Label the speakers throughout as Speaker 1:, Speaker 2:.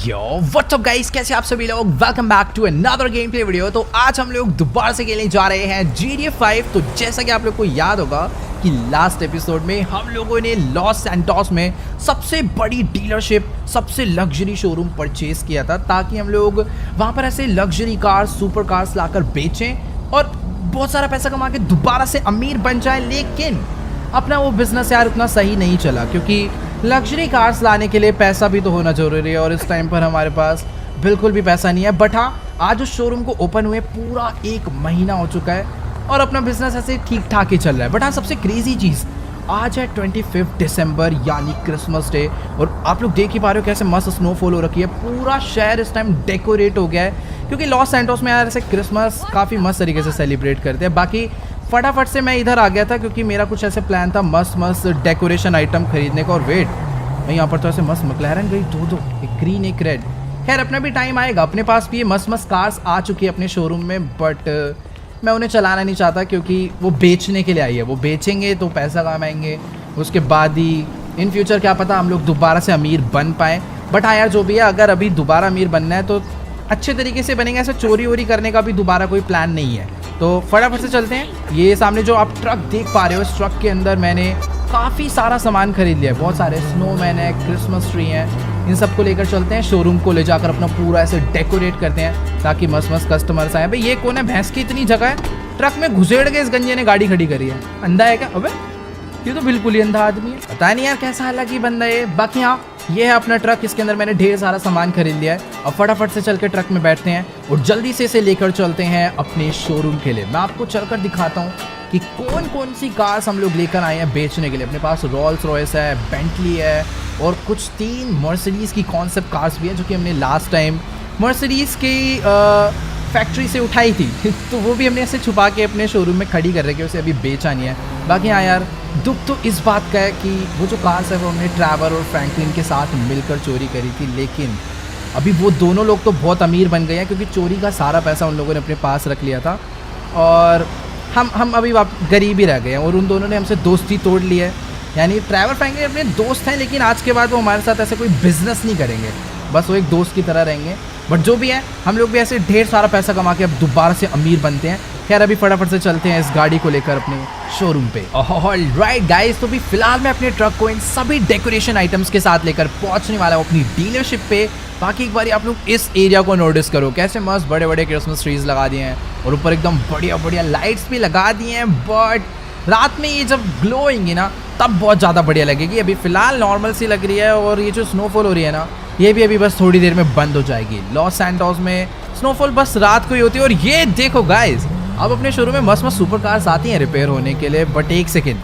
Speaker 1: Yo what's up guys, कैसे आप सभी लोग। Welcome back to another game play video. तो आज हम लोग दोबारा से खेलने जा रहे हैं GTA 5। तो जैसा कि आप लोग को याद होगा कि लास्ट एपिसोड में हम लोगों ने लॉस सैंटोस में सबसे बड़ी डीलरशिप, सबसे लग्जरी शोरूम परचेज किया था ताकि हम लोग वहाँ पर ऐसे लग्जरी कार्स, सुपर कार्स लाकर बेचें और बहुत सारा पैसा कमा के दोबारा से अमीर बन जाए। लेकिन अपना वो बिजनेस यार उतना सही नहीं चला, क्योंकि लग्जरी कार्स लाने के लिए पैसा भी तो होना जरूरी है और इस टाइम पर हमारे पास बिल्कुल भी पैसा नहीं है। बट हाँ, आज उस शोरूम को ओपन हुए पूरा 1 महीना हो चुका है और अपना बिजनेस ऐसे ठीक ठाक ही चल रहा है। बट हाँ, सबसे क्रेजी चीज़, आज है 25 दिसंबर यानी क्रिसमस डे और आप लोग देख ही पा रहे हो कैसे मस्त स्नोफॉल हो रखी है। पूरा शहर इस टाइम डेकोरेट हो गया है, क्योंकि लॉस सैंटोस में यार ऐसे क्रिसमस काफ़ी मस्त तरीके से सेलिब्रेट करते हैं। बाकी फटाफट से मैं इधर आ गया था क्योंकि मेरा कुछ ऐसे प्लान था मस्त मस्त डेकोरेशन आइटम खरीदने का। और वेट, मैं यहाँ पर तो ऐसे मस्त मैक्लेरन गई, दो एक ग्रीन एक रेड। खैर अपना भी टाइम आएगा, अपने पास भी ये मस्त मस्त कार्स आ चुकी है अपने शोरूम में। बट मैं उन्हें चलाना नहीं चाहता क्योंकि वो बेचने के लिए आई है। वो बेचेंगे तो पैसा कमाएंगे, उसके बाद ही इन फ्यूचर क्या पता हम लोग दोबारा से अमीर बन पाएँ। बट हाँ यार, जो भी है, अगर अभी दोबारा अमीर बनना है तो अच्छे तरीके से बनेंगे। ऐसे चोरी वोरी करने का भी दोबारा कोई प्लान नहीं है। तो फटाफट से चलते हैं। ये सामने जो आप ट्रक देख पा रहे हो, इस ट्रक के अंदर मैंने काफ़ी सारा सामान खरीद लिया है। बहुत सारे स्नोमैन है, क्रिसमस ट्री हैं, इन सबको लेकर चलते हैं शोरूम को। ले जाकर अपना पूरा ऐसे डेकोरेट करते हैं ताकि मस्त मस्त कस्टमर्स आए। भाई ये कौन है, भैंस की इतनी जगह है, ट्रक में घुसेड़ के इस गंजे ने गाड़ी खड़ी करी है। अंधा है क्या? अबे ये तो बिल्कुल ही अंधा आदमी है, पता नहीं यार कैसा हालांकि बंदा है। बाकी हाँ, ये है अपना ट्रक, इसके अंदर मैंने ढेर सारा सामान खरीद लिया है। अब फटाफट से चल के ट्रक में बैठते हैं और जल्दी से इसे लेकर चलते हैं अपने शोरूम के लिए। मैं आपको चलकर दिखाता हूँ कि कौन कौन सी कार्स हम लोग लेकर आए हैं बेचने के लिए। अपने पास रोल्स रॉयस है, बेंटली है और कुछ 3 मर्सिडीज़ की कॉन्सेप्ट कार्स भी हैं जो कि हमने लास्ट टाइम मर्सिडीज़ की फैक्ट्री से उठाई थी तो वो भी हमने ऐसे छुपा के अपने शोरूम में खड़ी कर रखी है, उसे अभी बेचा नहीं है। बाकी हाँ यार, दुख तो इस बात का है कि वो जो कार्स है वो हमने ट्रैवर और फ्रैंकलिन के साथ मिलकर चोरी करी थी। लेकिन अभी वो दोनों लोग तो बहुत अमीर बन गए हैं क्योंकि चोरी का सारा पैसा उन लोगों ने अपने पास रख लिया था और हम अभी गरीब ही रह गए हैं। और उन दोनों ने हमसे दोस्ती तोड़ ली है। यानी ट्रैवर फ्रैंकलिन अपने दोस्त हैं, लेकिन आज के बाद वो हमारे साथ ऐसे कोई बिजनेस नहीं करेंगे, बस वो एक दोस्त की तरह रहेंगे। बट जो भी है, हम लोग भी ऐसे ढेर सारा पैसा कमा के अब दोबारा से अमीर बनते हैं। खैर अभी फटाफट से चलते हैं इस गाड़ी को लेकर अपने शोरूम पे। ऑलराइट गाइस, तो भी फिलहाल मैं अपने ट्रक को इन सभी डेकोरेशन आइटम्स के साथ लेकर पहुंचने वाला हूँ अपनी डीलरशिप पे। बाकी एक बार आप लोग इस एरिया को नोटिस करो, कैसे मस्त बड़े बड़े क्रिसमस ट्रीज लगा दिए हैं और ऊपर एकदम बढ़िया बढ़िया लाइट्स भी लगा दिए हैं। बट रात में ये जब ग्लो होंगी ना तब बहुत ज़्यादा बढ़िया लगेगी। अभी फिलहाल नॉर्मल सी लग रही है और ये जो स्नोफॉल हो रही है ना, ये भी अभी बस थोड़ी देर में बंद हो जाएगी। लॉस सैंटोस में स्नोफॉल बस रात को ही होती है। और ये देखो गाइस, अब अपने शोरूम में मस्त मस्त सुपर कार्स आती हैं रिपेयर होने के लिए। बट एक सेकेंड,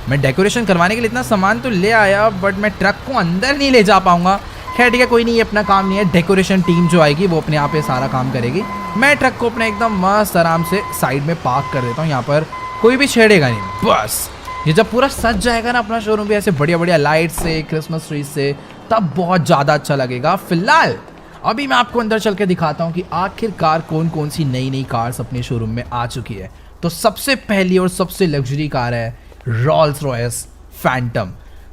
Speaker 1: मैं डेकोरेशन करवाने के लिए इतना सामान तो ले आया, बट मैं ट्रक को अंदर नहीं ले जा पाऊंगा। खैर ठीक है, कोई नहीं, ये अपना काम नहीं है। डेकोरेशन टीम जो आएगी वो अपने आप ये सारा काम करेगी। मैं ट्रक को अपने एकदम मस्त आराम से साइड में पार्क कर देता हूँ, यहाँ पर कोई भी छेड़ेगा नहीं। बस ये जब पूरा सज जाएगा ना अपना शोरूम भी ऐसे बढ़िया बढ़िया लाइट से, क्रिसमस ट्री से, तब बहुत ज़्यादा अच्छा लगेगा। फिलहाल अभी मैं आपको अंदर चल के दिखाता हूँ कि आखिरकार कौन कौन सी नई नई कार्स अपने शोरूम में आ चुकी है। तो सबसे पहली और सबसे लग्जरी कार है रोल्स रॉयस फैंटम।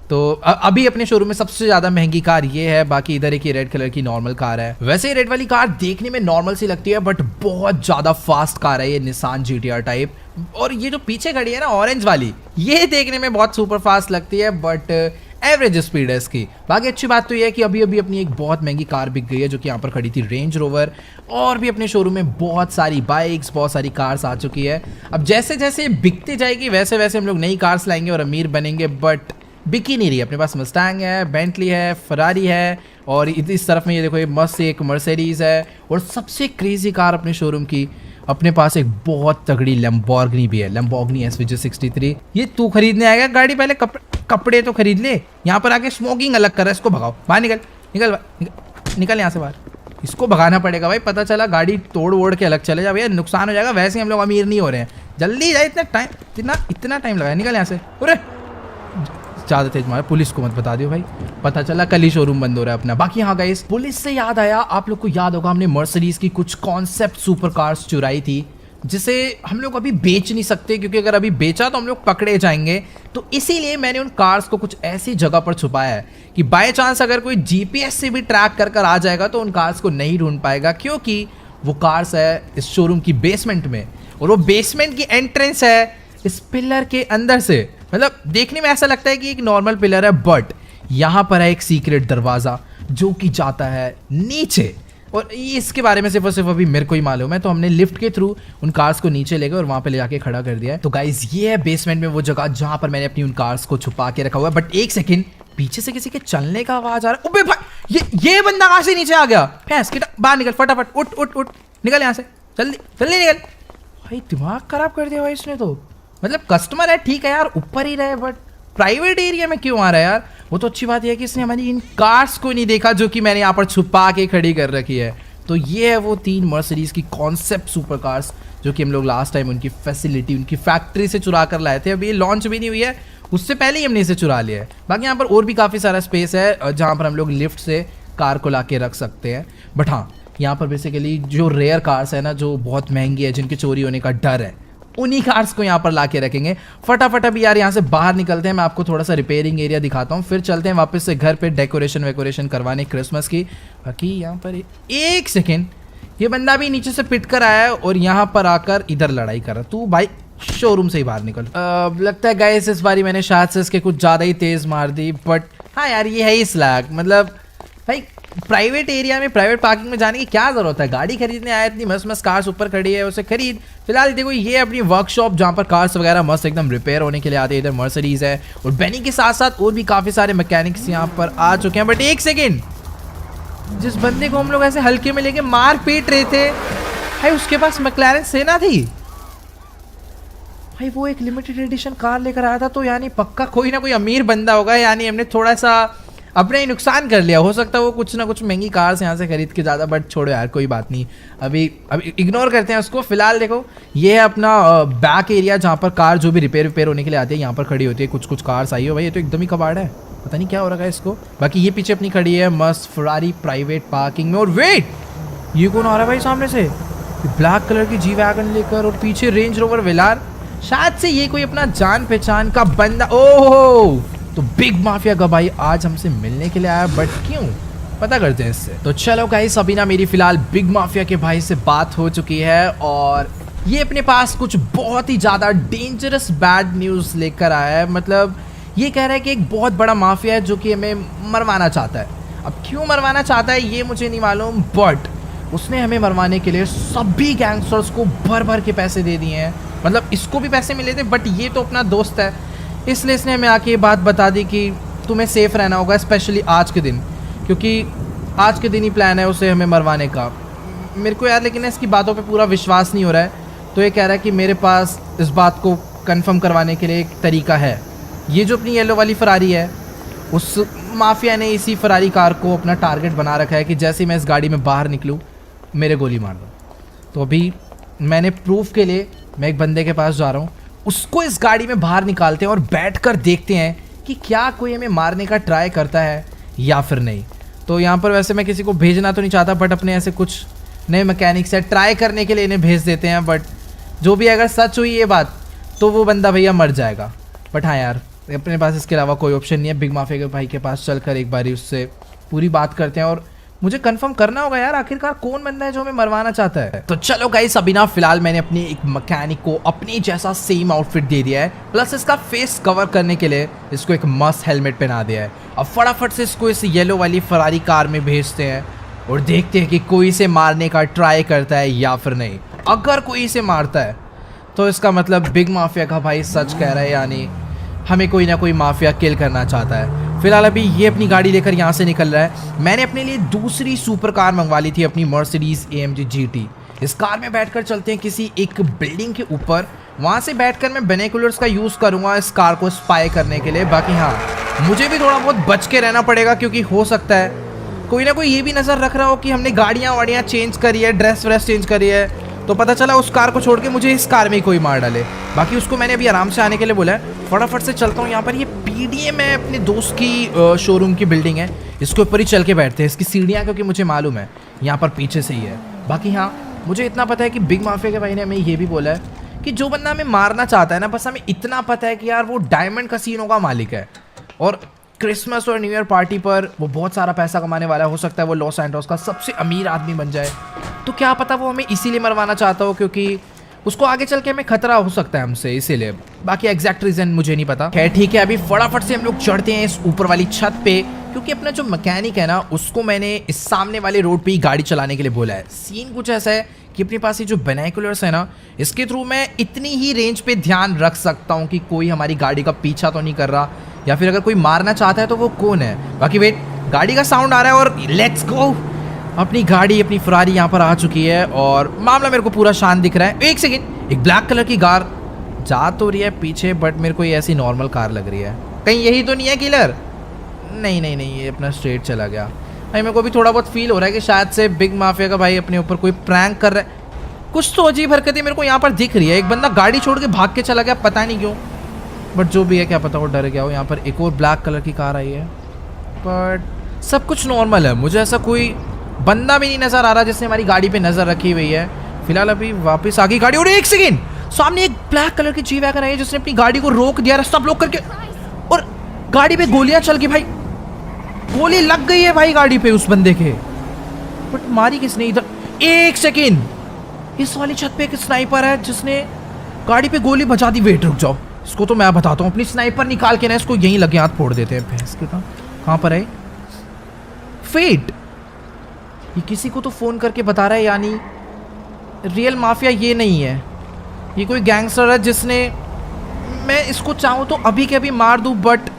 Speaker 1: तो अभी अपने शोरूम में सबसे ज़्यादा महंगी कार ये है। बाकी इधर एक रेड कलर की नॉर्मल कार है। वैसे ये रेड वाली कार देखने में नॉर्मल सी लगती है बट बहुत ज़्यादा फास्ट कार है ये, निसान GTR टाइप। और ये जो पीछे खड़ी है ना ऑरेंज वाली, ये देखने में बहुत सुपर फास्ट लगती है बट एवरेज स्पीड है इसकी। बाकी अच्छी बात तो ये है कि अभी अभी अपनी एक बहुत महंगी कार बिक गई है जो कि यहाँ पर खड़ी थी, रेंज रोवर। और भी अपने शोरूम में बहुत सारी बाइक्स, बहुत सारी कार्स आ चुकी है। अब जैसे जैसे बिकती जाएगी वैसे वैसे हम लोग नई कार्स लाएंगे और अमीर बनेंगे। बट बिक ही नहीं रही। अपने पास मस्टैंग है, बेंटली है, फरारी है और इस तरफ में ये देखो, ये मस्त एक मर्सिडीज़ है। और सबसे क्रेजी कार अपने शोरूम की, अपने पास एक बहुत तगड़ी लैम्बोर्गिनी भी है, लैम्बोर्गिनी SVJ 63। ये तू खरीदने आएगा गाड़ी? पहले कपड़े तो खरीद ले। यहाँ पर आके स्मोकिंग अलग कर रहा है, इसको भगाओ बाहर। निकल यहाँ से बाहर, इसको भगाना पड़ेगा भाई। पता चला गाड़ी तोड़ वोड़ के अलग चले जा भैया, नुकसान हो जाएगा। वैसे ही हम लोग अमीर नहीं हो रहे हैं, जल्दी जाए। इतना टाइम लगा, निकल यहाँ से। अरे ज़्यादा तेज मारा, पुलिस को मत बता दियो भाई, पता चला कल ही शोरूम बंद हो रहा है अपना। बाकी हाँ गाइस, पुलिस से याद आया, आप लोग को याद होगा हमने मर्सिडीज़ की कुछ कॉन्सेप्ट सुपर कार्स चुराई थी जिसे हम लोग अभी बेच नहीं सकते, क्योंकि अगर अभी बेचा तो हम लोग पकड़े जाएंगे। तो इसीलिए मैंने उन कार्स को कुछ ऐसी जगह पर छुपाया है कि बाय चांस अगर कोई जीपीएस से भी ट्रैक कर कर आ जाएगा तो उन कार्स को नहीं ढूंढ पाएगा, क्योंकि वो कार्स है इस शोरूम की बेसमेंट में, और वो बेसमेंट की एंट्रेंस है इस पिलर के अंदर से। मतलब देखने में ऐसा लगता है कि एक नॉर्मल पिलर है, बट यहाँ पर है एक सीक्रेट दरवाज़ा जो कि जाता है नीचे, और इसके बारे में सिर्फ और सिर्फ अभी मेरे को ही मालूम है। तो हमने लिफ्ट के थ्रू उन कार्स को नीचे ले गए और वहाँ पे ले जाके खड़ा कर दिया है। तो गाइज ये है बेसमेंट में वो जगह जहाँ पर मैंने अपनी उन कार्स को छुपा के रखा हुआ है। बट एक सेकेंड, पीछे से किसी के चलने का आवाज आ रहा है। उबे भाई, ये बंदा कहाँ से नीचे आ गया? भैंस किटा, बाहर निकल फटाफट, उठ उठ उठ, निकल यहाँ से, जल्दी जल्दी निकल। भाई दिमाग खराब कर दिया भाई इसने तो। मतलब कस्टमर है ठीक है यार, ऊपर ही रहे, बट प्राइवेट एरिया में क्यों आ रहा है यार? वो तो अच्छी बात यह है कि इसने हमारी इन कार्स को नहीं देखा जो कि मैंने यहाँ पर छुपा के खड़ी कर रखी है। तो ये है वो 3 मर्सिडीज की कॉन्सेप्ट सुपर कार्स जो कि हम लोग लास्ट टाइम उनकी फैसिलिटी, उनकी फैक्ट्री से चुरा कर लाए थे। अभी ये लॉन्च भी नहीं हुई है, उससे पहले ही हमने इसे चुरा लिया है। बाकी यहाँ पर और भी काफ़ी सारा स्पेस है जहाँ पर हम लोग लिफ्ट से कार को ला के रख सकते हैं। बट हाँ, यहाँ पर बेसिकली जो रेयर कार्स है ना, जो बहुत महंगी है, जिनके चोरी होने का डर है, उन्हीं कार्स को यहाँ पर ला के रखेंगे। फटाफट अभी यार यहाँ से बाहर निकलते हैं, मैं आपको थोड़ा सा रिपेयरिंग एरिया दिखाता हूँ, फिर चलते हैं वापस से घर पे डेकोरेशन वेकोरेशन करवाने क्रिसमस की। बाकी यहाँ पर एक सेकेंड, ये बंदा भी नीचे से पिट कर आया है और यहाँ पर आकर इधर लड़ाई कर रहा। तू भाई शोरूम से ही बाहर निकल। लगता है गाइस इस बारी मैंने शायद से इसके कुछ ज़्यादा ही तेज़ मार दी, बट हाँ यार ये है ही स्लैग। मतलब भाई प्राइवेट एरिया में, प्राइवेट पार्किंग में जाने की क्या ज़रूरत है? गाड़ी खरीदने आया, इतनी मस्त मस्त कार्स ऊपर खड़ी है, उसे खरीद। फिलहाल देखो ये अपनी वर्कशॉप जहाँ पर कार्स वगैरह मस्त एकदम रिपेयर होने के लिए आते हैं। इधर मर्सिडीज है और बेनी के साथ साथ और भी काफ़ी सारे मैकेनिक्स यहाँ पर आ चुके हैं। बट एक सेकेंड, जिस बंदे को हम लोग ऐसे हल्के में लेके मार पीट रहे थे भाई, उसके पास मैक्लारेन सेना थी भाई। वो एक लिमिटेड एडिशन कार लेकर आया था, तो यानी पक्का कोई ना कोई अमीर बंदा होगा। यानी हमने थोड़ा सा अपना ही नुकसान कर लिया। हो सकता है वो कुछ ना कुछ महंगी कार्स यहाँ से खरीद के ज़्यादा, बट छोड़ो यार कोई बात नहीं, अभी इग्नोर करते हैं उसको। फिलहाल देखो ये है अपना बैक एरिया जहाँ पर कार जो भी रिपेयर होने के लिए आती है यहाँ पर खड़ी होती है। कुछ कार्स आई हो भाई, ये तो एकदम ही कबाड़ है, पता नहीं क्या हो रहा है इसको। बाकी ये पीछे अपनी खड़ी है मस्त फरारी प्राइवेट पार्किंग में। और वेट, ये कौन आ रहा है भाई सामने से? ब्लैक कलर की जी वैगन लेकर और पीछे रेंज रोवर वेलार। शायद से ये कोई अपना जान पहचान का बंदा। ओह, तो बिग माफिया का भाई आज हमसे मिलने के लिए आया, बट क्यों पता करते हैं इससे। तो चलो गाइस, अभी ना मेरी फिलहाल बिग माफिया के भाई से बात हो चुकी है और ये अपने पास कुछ बहुत ही ज़्यादा डेंजरस बैड न्यूज़ लेकर आया है। मतलब ये कह रहा है कि एक बहुत बड़ा माफिया है जो कि हमें मरवाना चाहता है। अब क्यों मरवाना चाहता है ये मुझे नहीं मालूम, बट उसने हमें मरवाने के लिए सभी गैंगस्टर्स को भर भर के पैसे दे दिए हैं। मतलब इसको भी पैसे मिले थे, बट ये तो अपना दोस्त है, इसलिए इसने हमें आके ये बात बता दी कि तुम्हें सेफ रहना होगा, स्पेशली आज के दिन, क्योंकि आज के दिन ही प्लान है उसे हमें मरवाने का। मेरे को यार लेकिन इसकी बातों पे पूरा विश्वास नहीं हो रहा है, तो ये कह रहा है कि मेरे पास इस बात को कंफर्म करवाने के लिए एक तरीका है। ये जो अपनी येलो वाली फरारी है, उस माफिया ने इसी फरारी कार को अपना टारगेट बना रखा है कि जैसे ही मैं इस गाड़ी में बाहर निकलूँ मेरे गोली मार दो। तो अभी मैंने प्रूफ के लिए मैं एक बंदे के पास जा रहा हूँ, उसको इस गाड़ी में बाहर निकालते हैं और बैठकर देखते हैं कि क्या कोई हमें मारने का ट्राई करता है या फिर नहीं। तो यहाँ पर वैसे मैं किसी को भेजना तो नहीं चाहता, बट अपने ऐसे कुछ नए मैकेनिक्स है, ट्राई करने के लिए इन्हें भेज देते हैं। बट जो भी अगर सच हुई ये बात तो वो बंदा भैया मर जाएगा। बट हाँ यार, अपने पास इसके अलावा कोई ऑप्शन नहीं है। बिग माफिया के भाई के पास चलकर एक बारी उससे पूरी बात करते हैं और मुझे कंफर्म करना होगा यार आखिरकार कौन बंदा है जो हमें मरवाना चाहता है। तो चलो गाइस, अभी ना फिलहाल मैंने अपनी एक मैकेनिक को अपने जैसा सेम आउटफिट दे दिया है, प्लस इसका फेस कवर करने के लिए इसको एक मस्त हेलमेट पहना दिया है। अब फटाफट से इसको इस येलो वाली फरारी कार में भेजते हैं और देखते हैं कि कोई इसे मारने का ट्राई करता है या फिर नहीं। अगर कोई इसे मारता है तो इसका मतलब बिग माफिया का भाई सच कह रहा है, यानी हमें कोई ना कोई माफिया किल करना चाहता है। फिलहाल अभी ये अपनी गाड़ी लेकर यहाँ से निकल रहा है। मैंने अपने लिए दूसरी सुपर कार मंगवा ली थी, अपनी मर्सिडीज AMG GT। इस कार में बैठकर चलते हैं किसी एक बिल्डिंग के ऊपर, वहाँ से बैठकर मैं बाइनोकुलर्स का यूज़ करूँगा इस कार को स्पाई करने के लिए। बाकी हाँ, मुझे भी थोड़ा बहुत बच के रहना पड़ेगा, क्योंकि हो सकता है कोई ना कोई ये भी नज़र रख रहा हो कि हमने गाड़ियाँ वाड़ियाँ चेंज करी है, ड्रेस व्रेस चेंज करी है, तो पता चला उस कार को छोड़ के मुझे इस कार में ही कोई मार डाले। बाकी उसको मैंने अभी आराम से आने के लिए बोला है। फटाफट से चलता हूँ। यहाँ पर ये PDM है, अपने दोस्त की शोरूम की बिल्डिंग है, इसके ऊपर ही चल के बैठते हैं। इसकी सीढ़ियाँ क्योंकि मुझे मालूम है यहाँ पर पीछे से ही है। बाकी हाँ, मुझे इतना पता है कि बिग माफिया के भाई ने हमें ये भी बोला है कि जो बंदा हमें मारना चाहता है ना, बस हमें इतना पता है कि यार वो डायमंड कसीनो का मालिक है, और क्रिसमस और न्यू ईयर पार्टी पर वो बहुत सारा पैसा कमाने वाला है। हो सकता है वो लॉस एंटोस का सबसे अमीर आदमी बन जाए। तो क्या पता वो हमें इसीलिए मरवाना चाहता हो क्योंकि उसको आगे चल के हमें खतरा हो सकता है हमसे, इसीलिए। बाकी एग्जैक्ट रीजन मुझे नहीं पता। खैर ठीक है, अभी फटाफट से हम लोग चढ़ते हैं इस ऊपर वाली छत पे, क्योंकि अपना जो मैकेनिक है ना उसको मैंने इस सामने वाले रोड पे ही गाड़ी चलाने के लिए बोला है। सीन कुछ ऐसा है कि अपने पास ये जो बाइनोकुलर्स है ना, इसके थ्रू मैं इतनी ही रेंज पे ध्यान रख सकता हूँ कि कोई हमारी गाड़ी का पीछा तो नहीं कर रहा, या फिर अगर कोई मारना चाहता है तो वो कौन है। बाकी वेट, गाड़ी का साउंड आ रहा है और लेट्स गो। अपनी गाड़ी, अपनी फरारी यहाँ पर आ चुकी है और मामला मेरे को पूरा शांत दिख रहा है। एक सेकेंड, एक ब्लैक कलर की कार जा तो रही है पीछे, बट मेरे को ये ऐसी नॉर्मल कार लग रही है। कहीं यही तो नहीं है किलर? नहीं नहीं नहीं, ये अपना स्ट्रेट चला गया। भाई मेरे को भी थोड़ा बहुत फील हो रहा है कि शायद से बिग माफिया का भाई अपने ऊपर कोई प्रैंक कर रहा है। कुछ तो अजीब हरकतें मेरे को यहाँ पर दिख रही है। एक बंदा गाड़ी छोड़ के भाग के चला गया, पता नहीं क्यों, बट जो भी है क्या पता वो डर गया हो। यहाँ पर एक और ब्लैक कलर की कार आई है, बट सब कुछ नॉर्मल है। मुझे ऐसा कोई बंदा भी नहीं नजर आ रहा जिसने हमारी गाड़ी पे नजर रखी हुई है। फिलहाल अभी वापस आ गई गाड़ी। और एक सेकेंड, सामने एक ब्लैक कलर की जी वैगन आई है जिसने अपनी गाड़ी को रोक दिया, रास्ता ब्लॉक करके, और गाड़ी पे गोलियां चल गई। भाई गोली लग गई है भाई गाड़ी पे उस बंदे के, बट मारी किसने इधर? एक सेकेंड, इस वाली छत पे एक स्नाइपर है जिसने गाड़ी पे गोली बचा दी। वेट रुक जाओ, इसको तो मैं बताता हूँ। अपनी स्नाइपर निकाल के ना इसको यहीं लगे हाथ फोड़ देते हैं। भैंस के कहाँ पर है फेट? ये किसी को तो फोन करके बता रहा है, यानी रियल माफिया ये नहीं है, ये कोई गैंगस्टर है जिसने, मैं इसको चाहूँ तो अभी के अभी मार दूँ, बट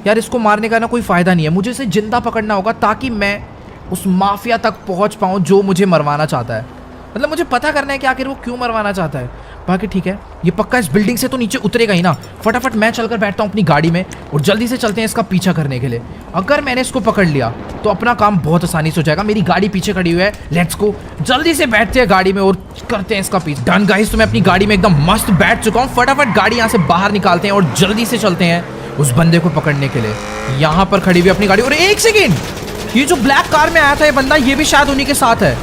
Speaker 1: यार इसको मारने का ना कोई फ़ायदा नहीं है। मुझे इसे जिंदा पकड़ना होगा ताकि मैं उस माफिया तक पहुँच पाऊँ जो मुझे मरवाना चाहता है। मतलब मुझे पता करना है कि आखिर वो क्यों मरवाना चाहता है। बाकी ठीक है, ये पक्का इस बिल्डिंग से तो नीचे उतरेगा ही ना। फटाफट मैं चलकर बैठता हूँ अपनी गाड़ी में और जल्दी से चलते हैं इसका पीछा करने के लिए। अगर मैंने इसको पकड़ लिया तो अपना काम बहुत आसानी से हो जाएगा। मेरी गाड़ी पीछे खड़ी हुई है, लेट्स गो। जल्दी से बैठते हैं गाड़ी में और करते हैं इसका पीछा। डन गाइस, तो मैं अपनी गाड़ी में एकदम मस्त बैठ चुका हूँ। फटाफट गाड़ी यहाँ से बाहर निकालते हैं और जल्दी से चलते हैं उस बंदे को पकड़ने के लिए। यहाँ पर खड़ी हुई अपनी गाड़ी। और एक सेकेंड, ये जो ब्लैक कार में आया था ये बंदा, ये भी शायद उन्हीं के साथ है।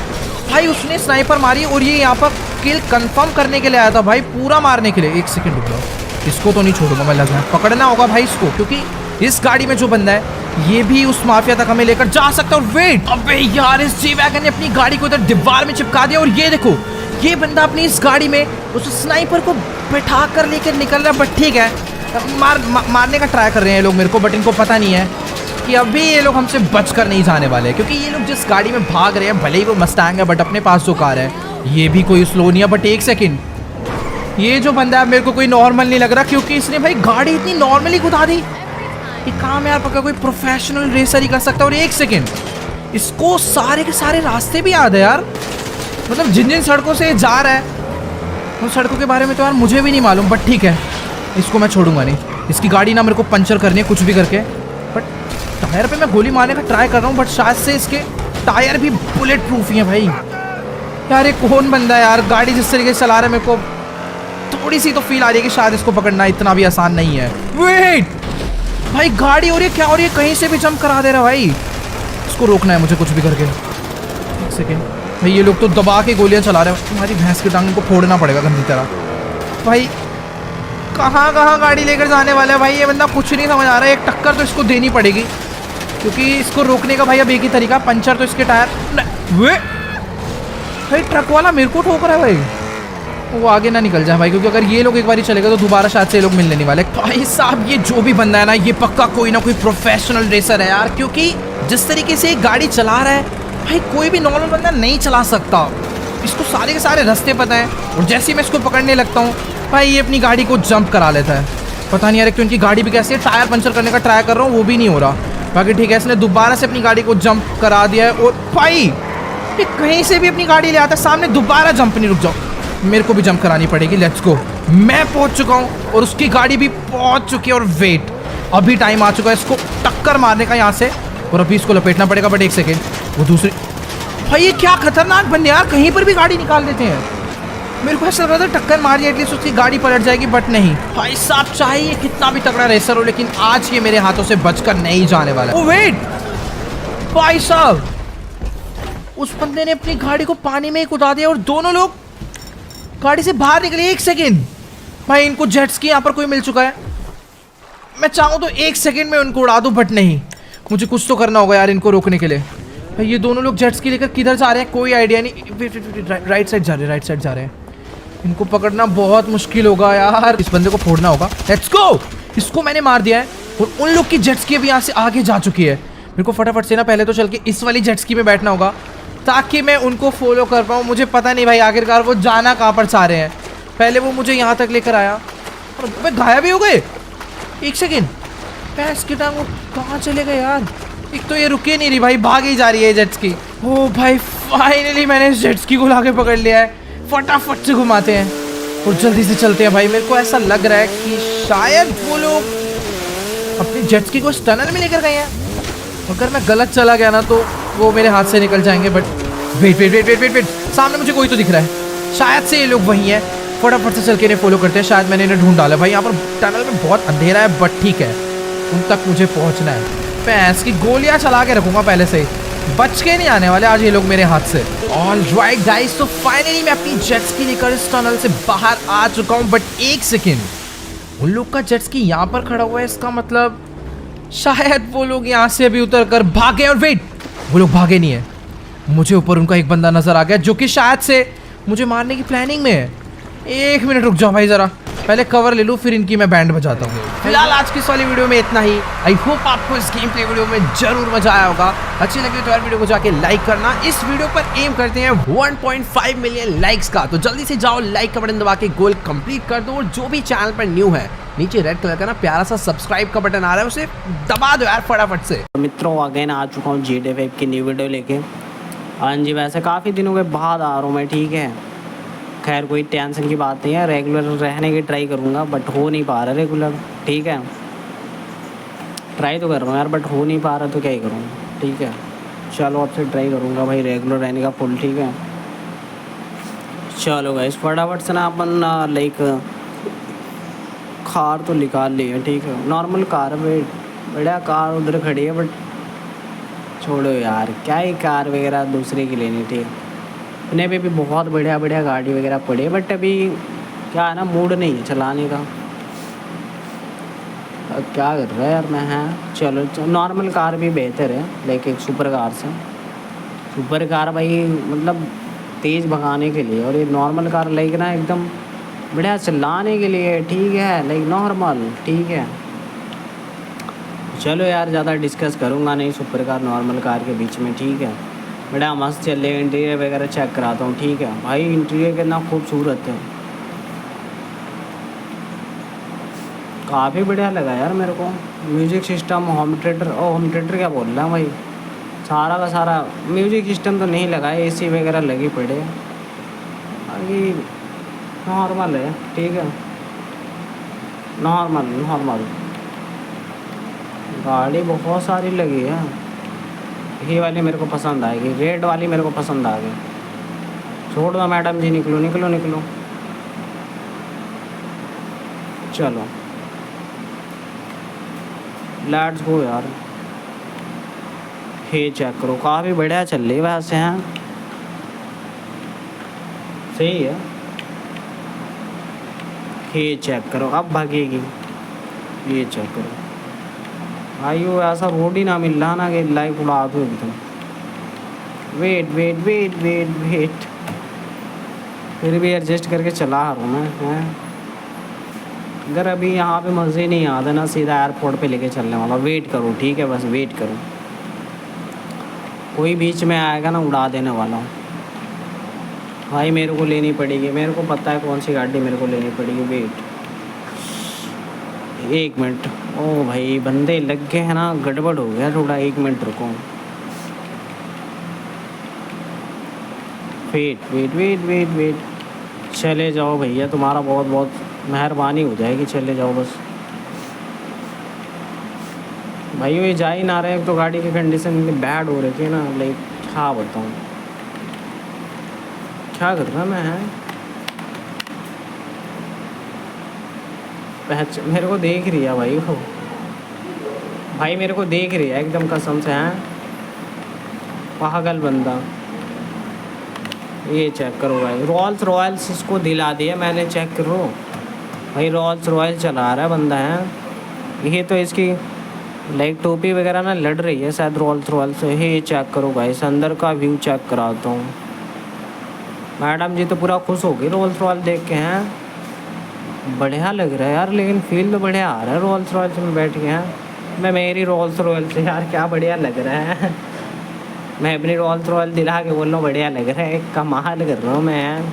Speaker 1: भाई उसने स्नाइपर मारी और ये यहाँ पर किल कंफर्म करने के लिए आया था भाई, पूरा मारने के लिए। एक सेकंड रुक जाओ, इसको तो नहीं छोड़ूंगा मैं, लग रहा है पकड़ना होगा भाई इसको, क्योंकि इस गाड़ी में जो बंदा है ये भी उस माफिया तक हमें लेकर जा सकता है। और वेट, अबे यार इस जी वैगन ने अपनी गाड़ी को इधर दीवार में चिपका दिया। और ये देखो, ये बंदा अपनी इस गाड़ी में उस स्नाइपर को बैठा कर लेकर निकल रहा है। बट ठीक है, मारने का ट्राई कर रहे हैं लोग मेरे को, बट इनको पता नहीं है कि अभी ये लोग हमसे बचकर नहीं जाने वाले, क्योंकि ये लोग जिस गाड़ी में भाग रहे हैं, भले ही वो मस्टैंग है, बट अपने पास जो कार है ये भी कोई स्लो नहीं है। बट एक सेकंड, ये जो बंदा है मेरे को कोई नॉर्मल नहीं लग रहा, क्योंकि इसने भाई गाड़ी इतनी नॉर्मली घुमा दी। ये काम यार पक्का कोई प्रोफेशनल रेसर ही कर सकता है। और एक सेकंड, इसको सारे के सारे रास्ते भी याद है यार, मतलब जिन जिन सड़कों से जा रहा है उन सड़कों के बारे में तो यार मुझे भी नहीं मालूम। बट ठीक है, इसको मैं छोड़ूंगा नहीं। इसकी गाड़ी ना मेरे को पंचर करनी है कुछ भी करके। बट टायर पे मैं गोली मारने का ट्राई कर रहा हूँ, बट शायद से इसके टायर भी बुलेट प्रूफ ही है भाई। यार ये कौन बंदा है यार, गाड़ी जिस तरीके से चला रहा है मेरे को थोड़ी सी तो फील आ रही है कि शायद इसको पकड़ना इतना भी आसान नहीं है। वेट भाई, गाड़ी हो रही है क्या, और ये कहीं से भी जंप करा दे रहा भाई। इसको रोकना है मुझे कुछ भी करके। एक सेकेंड भाई, ये लोग तो दबा के गोलियां चला रहे हैं। तुम्हारी भैंस की टांग को फोड़ना पड़ेगा गंदी तरह। भाई कहाँ कहाँ गाड़ी लेकर जाने वाला है भाई ये बंदा, कुछ नहीं समझ आ रहा है। एक टक्कर तो इसको देनी पड़ेगी, क्योंकि इसको रोकने का भाई अब एक ही तरीका, पंचर तो इसके टायर। वे भाई ट्रक वाला मेरे को ठोक रहा है भाई, वो आगे ना निकल जाए भाई, क्योंकि अगर ये लोग एक बार चलेगा तो दोबारा शायद से ये लोग मिलने नहीं वाले। भाई साहब ये जो भी बंदा है ना, ये पक्का कोई ना कोई प्रोफेशनल रेसर है यार, क्योंकि जिस तरीके से गाड़ी चला रहा है भाई कोई भी नॉर्मल बंदा नहीं चला सकता। इसको सारे के सारे रास्ते पता है, और जैसे ही मैं इसको पकड़ने लगता हूँ भाई ये अपनी गाड़ी को जंप करा लेता है। पता नहीं यार, एक तो इनकी गाड़ी भी कैसी है, टायर पंचर करने का ट्राई कर रहा हूँ वो भी नहीं हो रहा। बाकी ठीक है, इसने दोबारा से अपनी गाड़ी को जंप करा दिया है। और भाई ये कहीं से भी अपनी गाड़ी ले आता है सामने, दोबारा जंप नहीं। रुक जाओ, मेरे को भी जंप करानी पड़ेगी। लेट्स गो, मैं पहुंच चुका हूँ और उसकी गाड़ी भी पहुंच चुकी है। और वेट, अभी टाइम आ चुका है इसको टक्कर मारने का यहाँ से, और अभी इसको लपेटना पड़ेगा। बट एक सेकेंड, वो दूसरी, भाई ये क्या खतरनाक बंदे यार, कहीं पर भी गाड़ी निकाल देते हैं। मेरे को ऐसा लग रहा था टक्कर मार दिया एटलीस्ट उसकी गाड़ी पलट जाएगी, बट नहीं। भाई साहब चाहे ये कितना भी तगड़ा रेसर हो, लेकिन आज ये मेरे हाथों से बचकर नहीं जाने वाला। ओ वेट भाई साहब, उस बंदे ने अपनी गाड़ी को पानी में ही कूदा दिया और दोनों लोग गाड़ी से बाहर निकले। एक सेकेंड भाई, इनको जेट स्की यहाँ पर कोई मिल चुका है। मैं चाहूँ तो 1 सेकंड में उनको उड़ा दूँ, बट नहीं, मुझे कुछ तो करना होगा यार इनको रोकने के लिए। भाई ये दोनों लोग जेट्स की लेकर किधर जा रहे हैं कोई आइडिया नहीं। राइट साइड जा रहे हैं, राइट साइड जा रहे हैं। इनको पकड़ना बहुत मुश्किल होगा यार, इस बंदे को फोड़ना होगा। लेट्स गो, इसको मैंने मार दिया है और उन लोग की जेट्स की अभी यहाँ से आगे जा चुकी है। मेरे को फटाफट से ना पहले तो चल के इस वाली जेट्स की में बैठना होगा ताकि मैं उनको फॉलो कर पाऊँ। मुझे पता नहीं भाई आखिरकार वो जाना कहाँ पर चाह रहे हैं। पहले वो मुझे यहाँ तक लेकर आया और मैं गायब भी हो गए। 1 सेकेंड, पैस की टांग कहाँ चले गए यार। एक तो ये रुके नहीं रही भाई, भाग ही जा रही है जेट्स की। ओ भाई फाइनली मैंने इस जेट्स की को लाके पकड़ लिया है। फटाफट से घुमाते हैं और जल्दी से चलते हैं भाई। मेरे को ऐसा लग रहा है कि शायद वो लोग अपनी जेट्स की को इस टनल में लेकर गए हैं। अगर मैं गलत चला गया ना तो वो मेरे हाथ से निकल जाएंगे। But wait wait wait wait wait wait, सामने मुझे कोई तो दिख रहा है, शायद से ये लोग वही हैं। फटाफट से चल के इन्हें फॉलो करते हैं। शायद मैंने इन्हें ढूंढ डाला भाई। यहाँ पर टनल में बहुत अंधेरा है, बट ठीक है, उन तक मुझे पहुँचना है। पैस की गोलियाँ चला के रखूँगा पहले से, बच के नहीं आने वाले आज ये लोग मेरे हाथ से। ऑल राइट गाइस, तो फाइनली मैं अपनी जेट्स की लेकर इस टनल से बाहर आ चुका हूँ। बट 1 सेकेंड, उन लोग का जेट्स की यहाँ पर खड़ा हुआ है, इसका मतलब शायद वो लोग यहाँ से अभी उतर कर भागे। और वेट, वो लोग भागे नहीं है। मुझे ऊपर उनका एक बंदा नजर आ गया जो कि शायद से मुझे मारने की प्लानिंग में है। 1 मिनट रुक जाओ भाई, जरा पहले कवर ले लूँ फिर इनकी मैं बैंड बजाता हूँ। फिलहाल आज की इस वाली वीडियो में इतना ही। आई होप आपको इस गेम प्ले वीडियो में जरूर मजा आया होगा। अच्छी लगी तो यार वीडियो को जाके लाइक करना। इस वीडियो पर एम करते हैं 1.5 मिलियन लाइक्स का, तो जल्दी से जाओ लाइक का बटन दबा के गोल कंप्लीट कर दो। और जो भी चैनल पर न्यू है, नीचे रेड कलर का ना प्यारा सा सब्सक्राइब का बटन आ रहा है, उसे दबा दो यार फटाफट से।
Speaker 2: मित्रों अगेन आ चुका हूँ GTA 5 की न्यू वीडियो लेके। हाँ जी, वैसे काफ़ी दिनों के बाद आ रहा हूँ मैं, ठीक है। खैर कोई टेंशन की बात नहीं है, रेगुलर रहने की ट्राई करूँगा, बट हो नहीं पा रहा रेगुलर, ठीक है। ट्राई तो कर रहा हूँ यार, बट हो नहीं पा रहा तो क्या ही करूँ, ठीक है। चलो अब से ट्राई करूँगा भाई रेगुलर रहने का फुल, ठीक है। चलो गाइस फटाफट से ना अपन लाइक कार तो निकाल ली है, ठीक है। नॉर्मल कार है, बढ़िया कार उधर खड़ी है, बट छोड़ो यार, क्या ही कार वगैरह दूसरे की लेनी, ठीक है। अपने पे भी बहुत बढ़िया बढ़िया गाड़ी वगैरह पड़ी है, बट अभी क्या है ना, मूड नहीं है चलाने का। अब क्या कर रहा है यार मैं, है चलो नॉर्मल कार भी बेहतर है, लेकिन एक सुपर कार से। सुपर कार भाई मतलब तेज़ भगाने के लिए, और ये नॉर्मल कार लाइक ना एकदम बढ़िया चलाने के लिए, ठीक है, लाइक नॉर्मल, ठीक है। चलो यार ज़्यादा डिस्कस करूँगा नहीं सुपर कार नॉर्मल कार के बीच में, ठीक है। बड़ा मस्त चले, इंटीरियर वगैरह चेक कराता हूँ, ठीक है भाई। इंटीरियर कितना खूबसूरत है, काफ़ी बढ़िया लगा यार मेरे को। Music system, home theatre, home theatre क्या बोल रहा है भाई, सारा का सारा म्यूज़िक सिस्टम तो नहीं लगा है, AC वगैरह लगी पड़े, बाकी नॉर्मल है, ठीक है, नॉर्मल नॉर्मल। गाड़ी बहुत सारी लगी है, ये वाली मेरे को पसंद आएगी, रेड वाली मेरे को पसंद आ गई। छोड़ दो मैडम जी, निकलो निकलो निकलो। चलो लेट्स गो यार। ये चेक करो, काफ़ी बढ़िया चल रही है वैसे, हैं सही है। ये चेक करो, अब भागेगी, ये चेक करो भाई। वो ऐसा रोड ही ना मिल रहा ना कि लाइफ उड़ा दो एकदम। Wait wait wait wait wait, फिर भी एडजस्ट करके चला रहा हूँ मैं, हैं। अगर अभी यहाँ पे मज़े नहीं आते ना, सीधा एयरपोर्ट पे लेके चलने वाला। वेट करो, ठीक है, बस वेट करो, कोई बीच में आएगा ना उड़ा देने वाला हूँ भाई। मेरे को लेनी पड़ेगी, मेरे को पता है कौन सी गाड़ी मेरे को लेनी पड़ेगी। वेट 1 मिनट, ओ भाई बंदे लग गए हैं ना, गड़बड़ हो गया थोड़ा, 1 मिनट रुको। Wait wait wait wait wait, चले जाओ भैया, तुम्हारा बहुत बहुत मेहरबानी हो जाएगी, चले जाओ बस। भाई ये जा ही ना रहे, तो गाड़ी की कंडीशन इतनी बैड हो रही है ना, लाइक क्या बताऊँ, क्या कर रहा मैं, है मेरे को देख रही है भाई वो, भाई मेरे को देख रही है एकदम कसम से, हैं पागल बंदा। ये चेक करो भाई, रोल्स रॉयल्स इसको दिला दिया मैंने, चेक करो भाई, रोल्स रॉयल चला रहा है बंदा, है ये तो इसकी लाइक टोपी वगैरह ना लड़ रही है शायद रोल्स रॉयल से। ये चेक करो गाइस, अंदर का व्यू चेक कराता हूँ। मैडम जी तो पूरा खुश हो गई रोल्स रॉयल देख के। हैं बढ़िया लग रहा है यार, लेकिन फील तो बढ़िया आ रहा है रोल्स रॉयल में बैठ के। हैं मैं मेरी रोल्स रॉयल से यार क्या बढ़िया लग रहा है। मैं अपनी रोल्स रॉयल दिला के बोल रहा हूँ बढ़िया लग रहा है, कमाल कर रहा हूँ मैं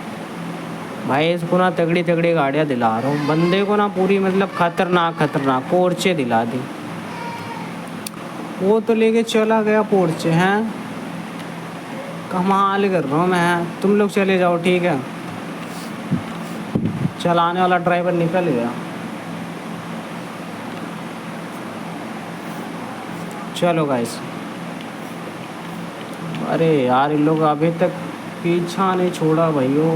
Speaker 2: भाई। इसको ना तगड़ी तगड़ी गाड़ियाँ दिला रहा हूँ बंदे को ना, पूरी मतलब खतरनाक खतरनाक पोर्चे दिला दी। वो तो लेके चला गया पोर्चे। हैं कमाल कर रहा हूँ मैं। तुम लोग चले जाओ ठीक है। चलाने वाला ड्राइवर निकल गया। चलो गाइस। अरे यार इन लोग अभी तक पीछा नहीं छोड़ा भाइयों।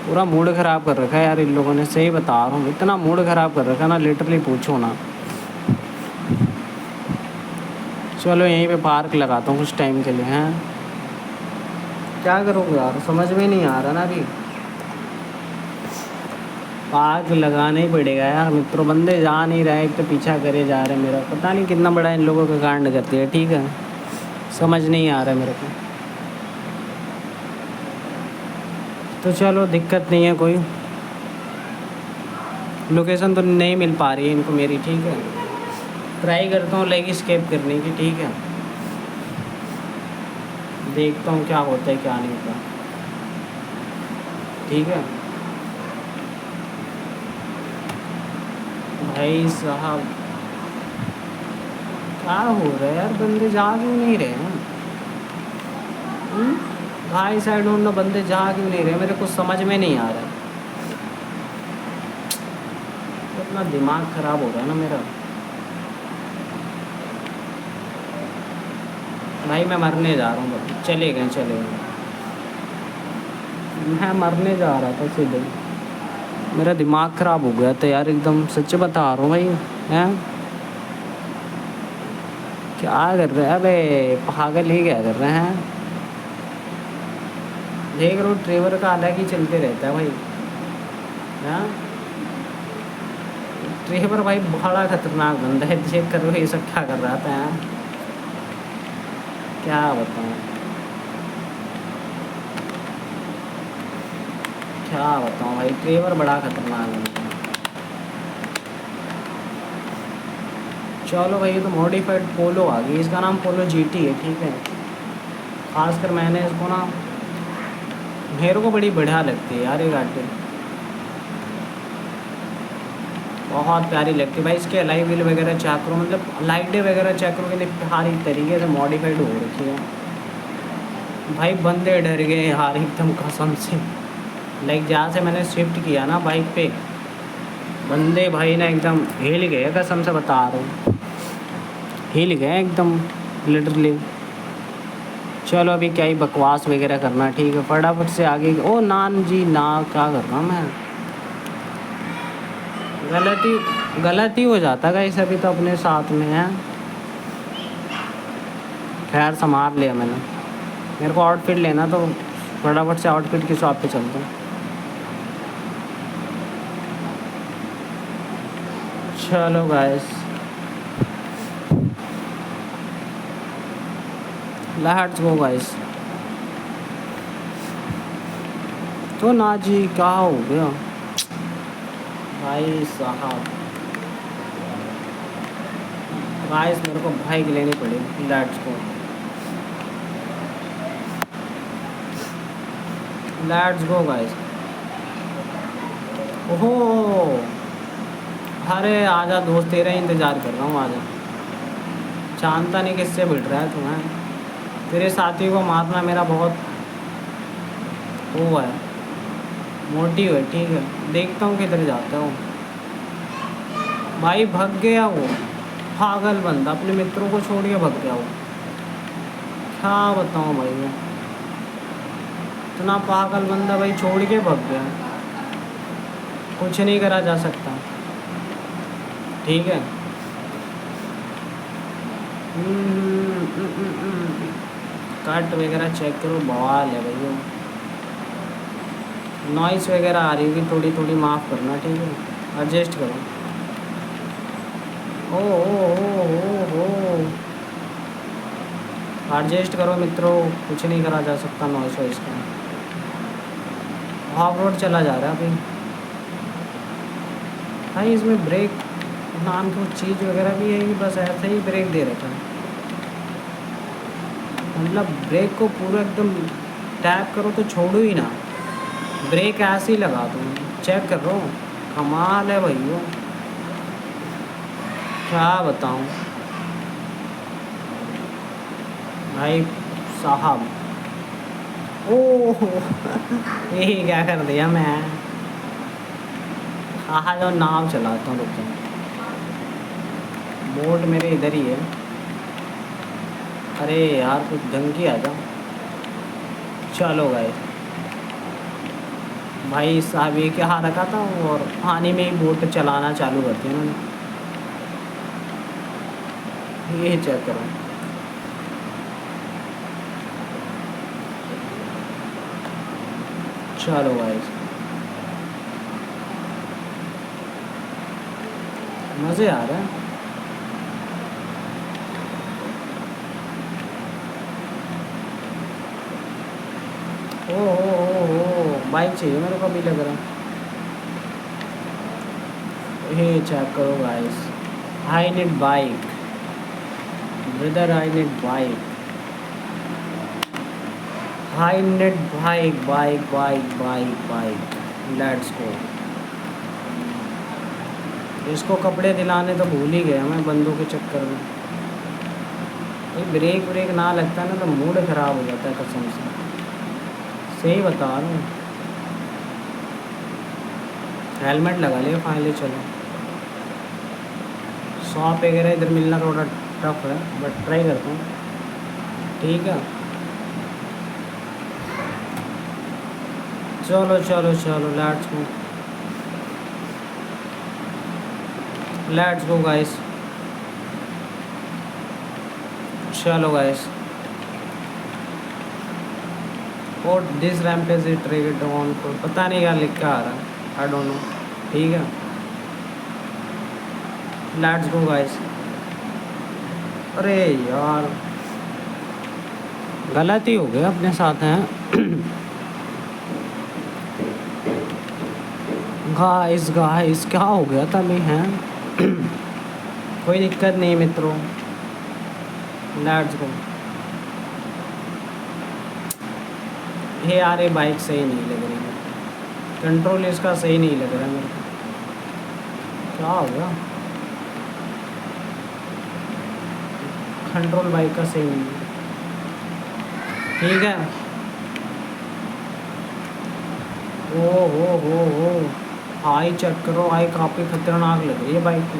Speaker 2: पूरा मूड ख़राब कर रखा है यार इन लोगों ने, सही बता रहा हूँ। इतना मूड ख़राब कर रखा है ना, लिटरली पूछो ना। चलो यहीं पे पार्क लगाता हूँ कुछ टाइम के लिए। हैं क्या करोगे यार, समझ में नहीं आ रहा ना अभी। पार्क लगाना ही पड़ेगा यार मित्रों, बंदे जा नहीं रहे, एक तो पीछा करे जा रहे मेरा। पता नहीं कितना बड़ा इन लोगों का कांड करती है। ठीक है समझ नहीं आ रहा मेरे को। तो चलो दिक्कत नहीं है कोई। लोकेशन तो नहीं मिल पा रही है इनको मेरी। ठीक है ट्राई करता हूँ लाइक स्केप करने की। ठीक है देखता हूँ क्या होता है क्या नहीं होता। ठीक है भाई साहब क्या हो रहा है यार, बंदे जा क्यों नहीं रहे हैं। भाई साइड ढूंढना, बंदे जा क्यों नहीं रहे, मेरे कुछ समझ में नहीं आ रहा है। इतना दिमाग ख़राब हो रहा है ना मेरा भाई। मैं मरने जा रहा हूँ। चले गए चले गए। मैं मरने जा रहा था सीधे, मेरा दिमाग ख़राब हो गया था यार एकदम, सच बता रहा हूँ भाई। हैं क्या कर रहे हैं अबे, पागल ही क्या कर रहे हैं। देख रो ड्राइवर का अलग ही चलते रहता है भाई। हाँ ड्राइवर भाई बड़ा खतरनाक बंदा है। चेक करो ये सब क्या कर रहा था। क्या बताऊँ क्या बताऊँ भाई, ड्राइवर बड़ा खतरनाक बंदा है। चलो भाई ये तो मॉडिफाइड पोलो आ गई, इसका नाम पोलो जीटी है। ठीक है खासकर मैंने इसको ना, मेरे को बड़ी बढ़िया लगती है यार ये गाड़ी, बहुत प्यारी लगती है भाई। इसके अलाई व्हील वगैरह चेक करो, मतलब लाइटें वगैरह चेक करो कि प्यारी तरीके से मॉडिफाइड हो रखी है भाई। बंदे डर गए यार एकदम कसम से। लाइक जहाँ से मैंने शिफ्ट किया ना बाइक पे, बंदे भाई ना एकदम हिल गए, कसम से बता रहा हूँ हिल गए एकदम लिटरली। चलो अभी क्या ही बकवास वगैरह करना। ठीक है फटाफट से आगे। ओ नान जी ना, क्या कर रहा हूँ मैं, गलती हो जाता है गाइस। अभी तो अपने साथ में है, खैर संभाल लिया मैंने। मेरे को आउटफिट लेना तो फटाफट से आउटफिट की शॉप पे चलता हूँ। चलो गाइस लेट्स गो गाइस। तो ना जी क्या हो गया भाई साहब। गाइस मेरे को बाइक लेनी पड़ेगी। Let's go guys. ओहो अरे आजा दोस्त, तेरा ही इंतज़ार कर रहा हूँ। आजा, जानता नहीं किससे भिड़ रहा है तुम्हें। तेरे साथी को मारना मेरा बहुत वो है, मोटिव है। ठीक है देखता हूँ किधर जाता हूँ। भाई भग गया वो पागल बंदा, अपने मित्रों को छोड़ के भग गया वो। क्या बताऊँ भाई मैं, इतना पागल बंदा भाई छोड़ के भग गया। कुछ नहीं करा जा सकता। ठीक है कट वगैरह चेक करो, बवाल है भैया। नॉइस वगैरह आ रही होगी थोड़ी थोड़ी, माफ़ करना ठीक है, एडजस्ट करो। ओ एडजस्ट करो मित्रों, कुछ नहीं करा जा सकता नॉइस वॉइस का। ऑफ रोड चला जा रहा है अभी भाई। इसमें ब्रेक नाम की कुछ चीज़ वगैरह भी है कि बस ऐसे ही ब्रेक दे रखा है? मतलब ब्रेक को पूरा एकदम टैप करो तो छोड़ो ही ना, ब्रेक ऐसे ही लगा दो। चेक कर रहा हूँ, कमाल है भैया, क्या बताऊँ भाई साहब। ओह यही क्या कर दिया मैं। हाँ जो नाव चलाता हूँ, रुक जाओ, बोट मेरे इधर ही है। अरे यार कुछ ढंग की आ जाओ। चलो गए भाई साहब, ये क्या रखा था, और पानी में ही बोट चलाना चालू करती है उन्होंने। ये चेक करो, चलो भाई मज़े आ रहे हैं। ओ बाइक चाहिए मेरे को अभी लग रहा। ये चेक करो guys, I need bike brother, I need bike, I need bike bike bike bike bike. Let's go. इसको कपड़े दिलाने तो भूल ही गया मैं बंदों के चक्कर में। ये ब्रेक ब्रेक ना लगता ना तो मूड ख़राब हो जाता है कसम से, सही बता रहा हूँ। हेलमेट लगा लिया फाइनली। चलो शॉप वगैरह इधर मिलना थोड़ा टफ है, बट ट्राई करता हूँ, ठीक है। चलो चलो चलो लेट्स गो गाइस। चलो गाइस, और this rampage is triggered on को पता नहीं क्या लिखा आ रहा है, आई डोंट नो, ठीक है। Let's go guys. अरे यार गलती हो गया अपने साथ हैं। गाइस गाइस क्या हो गया था मैं हैं। कोई दिक्कत नहीं मित्रों, लेट्स गो। ये यार ये बाइक सही नहीं लग रही है, कंट्रोल इसका सही नहीं लग रहा है मेरे को, क्या हो गया। कंट्रोल बाइक का सही नहीं है, ठीक है। ओ आई चेक करो, आई काफ़ी खतरनाक लग रही है बाइक की।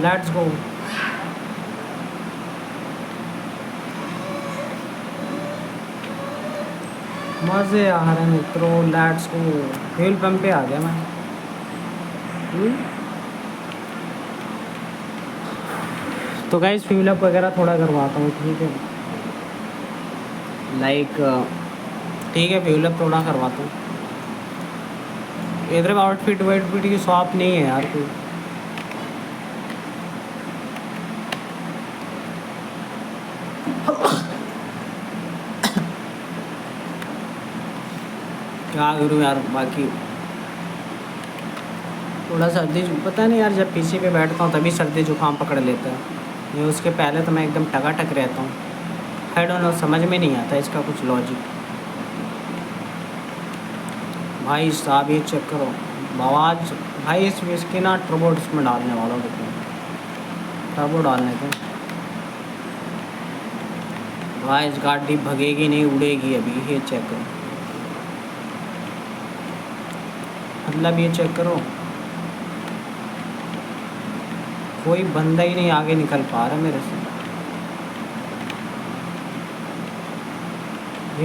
Speaker 2: Let's go. मज़े आ रहे हैं मित्रों, लेट्स गो। फ्यूल पंप पे आ गया मैं। तो गाइस फ्यूल अप वगैरह थोड़ा करवाता हूँ, ठीक है, लाइक ठीक है, फ्यूल अप थोड़ा करवाता हूँ। इधर आउटफिट वाउटफिट की शॉप नहीं है यार कोई। क्या करूँ यार, बाकी थोड़ा सर्दी, पता नहीं यार, जब पीसी पे बैठता हूँ तभी सर्दी जुकाम पकड़ लेता है, नहीं उसके पहले तो मैं एकदम टकाटक रहता हूँ। आई डोंट नो, समझ में नहीं आता इसका कुछ लॉजिक। भाई साहब ये चेक करो आवाज़, भाई इसके ना टर्बो इसमें डालने वाला हूँ, टर्बो डालने थे भाई। इस गाड़ी भगेगी नहीं, उड़ेगी अभी, ये चेक करो, मतलब ये चेक करो, कोई बंदा ही नहीं आगे निकल पा रहा मेरे से।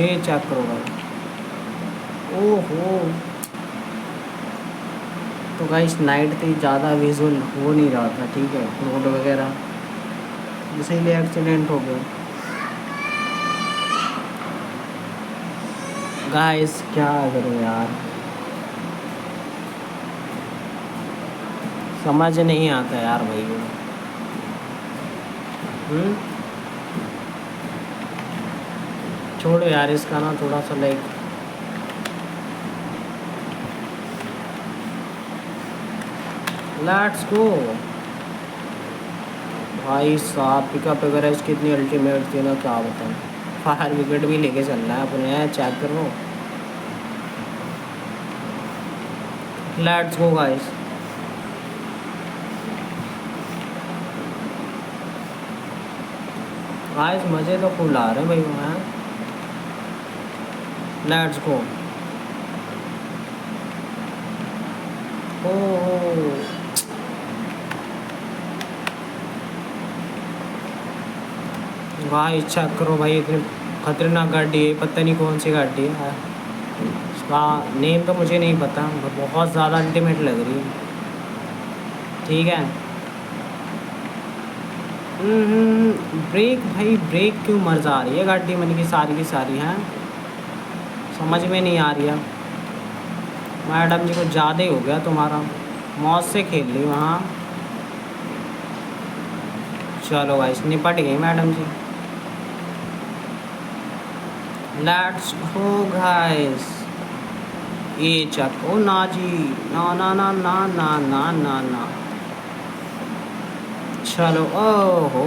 Speaker 2: ये चेक करो भाई, ओहो। तो गाइस नाइट थी, ज़्यादा विजुअल हो नहीं रहा था, ठीक है, रोड वगैरह, इसीलिए एक्सीडेंट हो गया। गाइस क्या करूं यार, समझ नहीं आता यार भाई। छोड़ो यार इसका ना, थोड़ा सा लाइक लेट्स गो। भाई साहब पिकअप वगैरह इसकी इतनी अल्टीमेट थी ना, क्या बताऊँ। फायर विकेट भी लेके चल रहा है अपने, चेक करो। Let's go guys. गाइस मज़े तो फुल आ रहे हैं भाई वहाँ। Let's go. ओ भाई चेक करो भाई, इतनी खतरनाक गाड़ी है, पता नहीं कौन सी गाड़ी है। उसका नेम तो मुझे नहीं पता, बहुत ज़्यादा अल्टीमेट लग रही है। ठीक है। ब्रेक भाई, ब्रेक क्यों मर जा रही है गाड़ी मन की सारी हैं, समझ में नहीं आ रही है। मैडम जी को ज़्यादा ही हो गया तुम्हारा, मौत से खेल ली वहाँ। चलो भाई निपट गई madam ji. Let's go guys. ये चको ना जी, ना ना ना ना ना ना ना ना। चलो ओ हो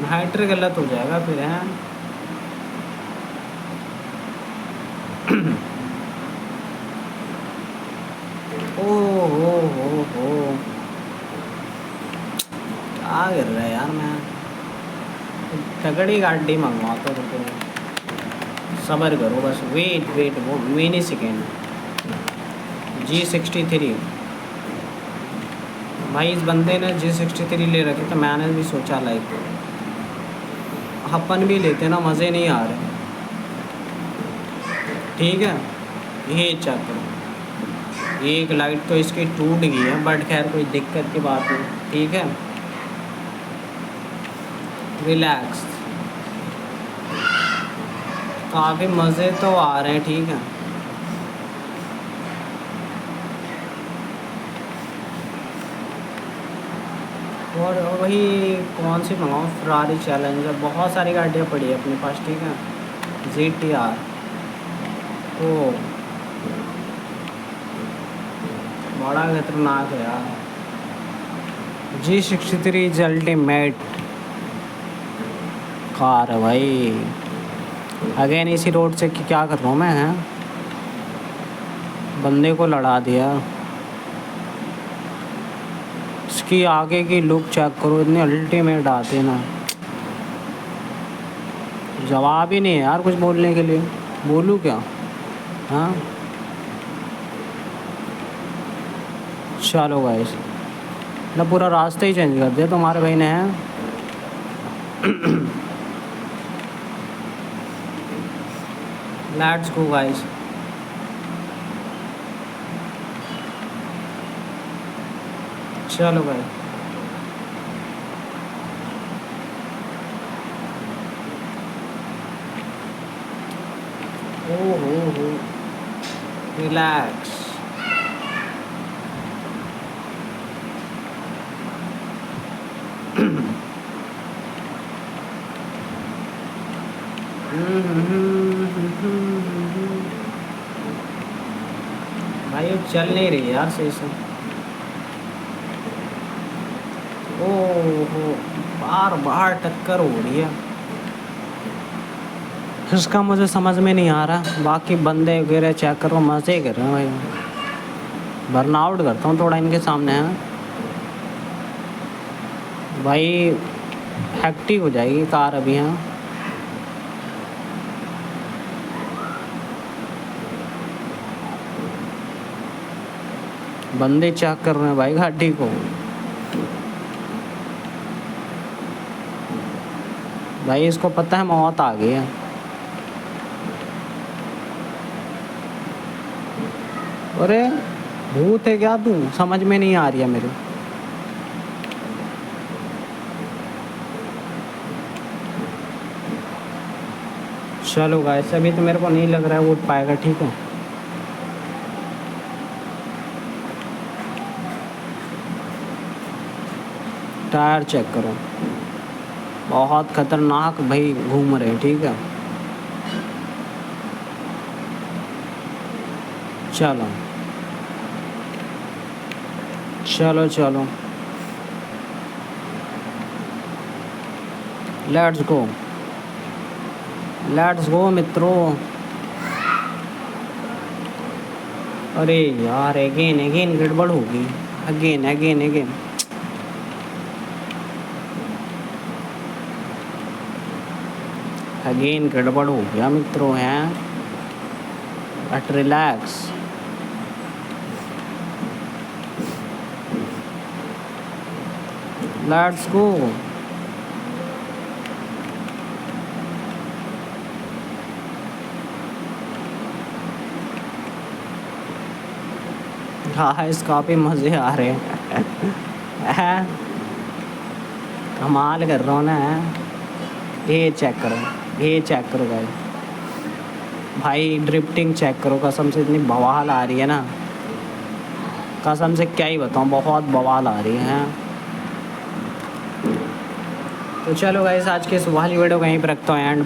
Speaker 2: हाइटर गलत हो जाएगा फिर है। ओ हो क्या कर रहा है यार, मैं तगड़ी गाड़ी मंगवाता हूँ तो सबर करो बस, वेट वो मिनी सेकेंड G63। भाई इस बंदे ने G63 ले रखी, तो मैंने भी सोचा लाइक अपन भी लेते ना, मज़े नहीं आ रहे। ठीक है, ये चेक करो, एक लाइट तो इसकी टूट गई है, बट खैर कोई दिक्कत की बात नहीं। ठीक है, रिलैक्स, काफ़ी मज़े तो आ रहे हैं। ठीक है, और वही कौन सी मंगाऊँ, फरारी चैलेंजर, बहुत सारी गाड़ियाँ पड़ी है अपने पास। ठीक है, GTR तो बड़ा खतरनाक है यार। G63 अल्टीमेट कार है भाई। अगेन इसी रोड से क्या कर रहा हूँ मैं, हैं बंदे को लड़ा दिया। इसकी आगे की लुक चेक करो, इतनी अल्टीमेट आती है ना, जवाब ही नहीं है यार कुछ बोलने के लिए। बोलूँ क्या, हाँ। चलो गाइस, ना पूरा रास्ता ही चेंज कर दिया तुम्हारे भाई ने, हैं। Let's go guys. चलो भाई, हो रिलैक्स। भाई वो चल नहीं रही यार सही से। ओहो, बार बार टक्कर हो रही है, इसका मुझे समझ में नहीं आ रहा। बाकी बंदे वगैरह चेक करो, मज़े कर रहे हैं भाई। बर्नआउट करता हूँ थोड़ा इनके सामने, है भाई, हेक्टिक हो जाएगी कार अभी। हाँ बंदे चेक कर रहे हैं भाई गाड़ी को। भाई इसको पता है मौत आ गई है। अरे भूत है क्या तू, समझ में नहीं आ रही है मेरे। चलो गाइस, अभी तो मेरे को नहीं लग रहा है उठ पाएगा, ठीक है। टायर चेक करो, बहुत खतरनाक भाई घूम रहे हैं, ठीक है। चलो चलो चलो, लेट्स गो मित्रों। अरे यार, अगेन गड़बड़ होगी, अगेन अगेन अगेन। अगेन गड़बड़ हो गया मित्रों, हैं। But relax. Let's go. हाँ, इस काफ़ी मज़े आ रहे हैं। कमाल कर रहा हूँ ना। ये चेक करो भाई, ड्रिफ्टिंग चेक करो, कसम से इतनी बवाल आ रही है ना, कसम से क्या ही बताऊँ, बहुत बवाल आ रही है। तो चलो गाइस, आज के इस वाली वीडियो को यहीं पर रखता हूँ एंड।